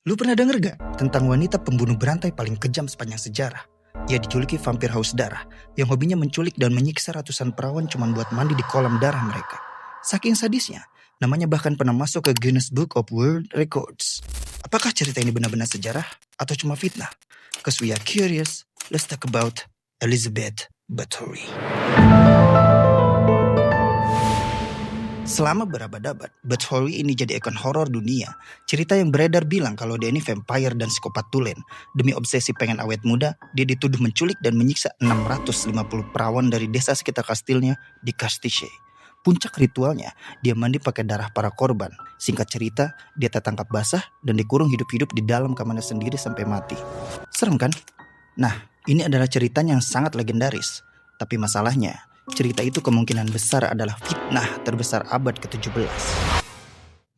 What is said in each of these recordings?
Lu pernah denger gak tentang wanita pembunuh berantai paling kejam sepanjang sejarah? Ia dijuluki vampir haus darah yang hobinya menculik dan menyiksa ratusan perawan cuma buat mandi di kolam darah mereka. Saking sadisnya, namanya bahkan pernah masuk ke Guinness Book of World Records. Apakah cerita ini benar-benar sejarah atau cuma fitnah? Cause we are curious, let's talk about Elizabeth Bathory. Selama berabad-abad, Bathory ini jadi ikon horor dunia. Cerita yang beredar bilang kalau dia ini vampire dan psikopat tulen. Demi obsesi pengen awet muda, dia dituduh menculik dan menyiksa 650 perawan dari desa sekitar kastilnya di Castile. Puncak ritualnya, dia mandi pakai darah para korban. Singkat cerita, dia tertangkap basah dan dikurung hidup-hidup di dalam kamarnya sendiri sampai mati. Serem kan? Nah, ini adalah ceritanya yang sangat legendaris. Tapi masalahnya, cerita itu kemungkinan besar adalah fitnah terbesar abad ke-17.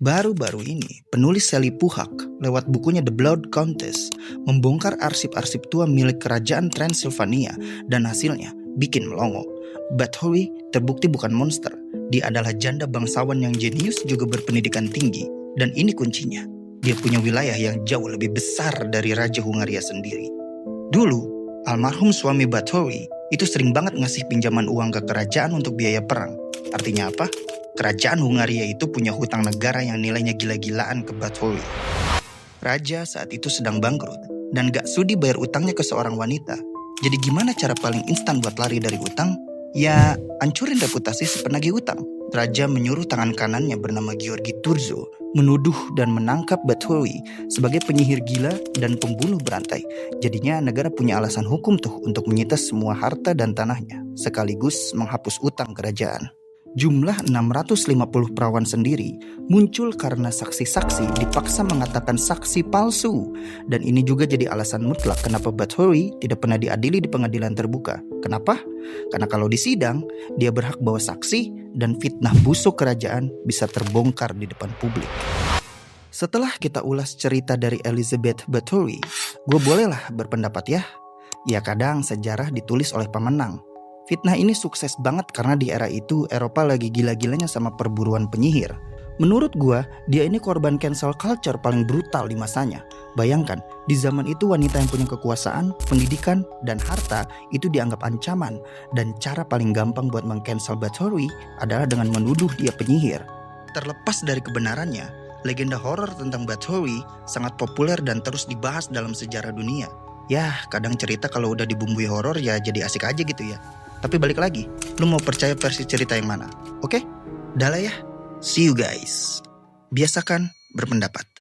Baru-baru ini, penulis Sally Puhak lewat bukunya The Blood Countess membongkar arsip-arsip tua milik kerajaan Transylvania dan hasilnya bikin melongo. Bathory terbukti bukan monster. Dia adalah janda bangsawan yang jenius juga berpendidikan tinggi. Dan ini kuncinya, dia punya wilayah yang jauh lebih besar dari Raja Hungaria sendiri. Dulu, almarhum suami Bathory itu sering banget ngasih pinjaman uang ke kerajaan untuk biaya perang. Artinya apa? Kerajaan Hungaria itu punya hutang negara yang nilainya gila-gilaan ke Bathory. Raja saat itu sedang bangkrut dan gak sudi bayar utangnya ke seorang wanita. Jadi gimana cara paling instan buat lari dari utang? Ya, hancurin reputasi si penagih utang. Raja menyuruh tangan kanannya bernama Georgi Turzo menuduh dan menangkap Bathory sebagai penyihir gila dan pembunuh berantai. Jadinya negara punya alasan hukum tuh untuk menyita semua harta dan tanahnya, sekaligus menghapus utang kerajaan. Jumlah 650 perawan sendiri muncul karena saksi-saksi dipaksa mengatakan saksi palsu. Dan ini juga jadi alasan mutlak kenapa Bathory tidak pernah diadili di pengadilan terbuka. Kenapa? Karena kalau di sidang, dia berhak bawa saksi dan fitnah busuk kerajaan bisa terbongkar di depan publik. Setelah kita ulas cerita dari Elizabeth Bathory, gue bolehlah berpendapat ya. Ya kadang sejarah ditulis oleh pemenang. Fitnah ini sukses banget karena di era itu Eropa lagi gila-gilanya sama perburuan penyihir. Menurut gua, dia ini korban cancel culture paling brutal di masanya. Bayangkan, di zaman itu wanita yang punya kekuasaan, pendidikan, dan harta itu dianggap ancaman. Dan cara paling gampang buat meng-cancel Bathory adalah dengan menuduh dia penyihir. Terlepas dari kebenarannya, legenda horor tentang Bathory sangat populer dan terus dibahas dalam sejarah dunia. Yah, kadang cerita kalau udah dibumbui horor ya jadi asik aja gitu ya. Tapi balik lagi, lu mau percaya versi cerita yang mana? Oke? Dah lah ya. See you guys. Biasakan berpendapat.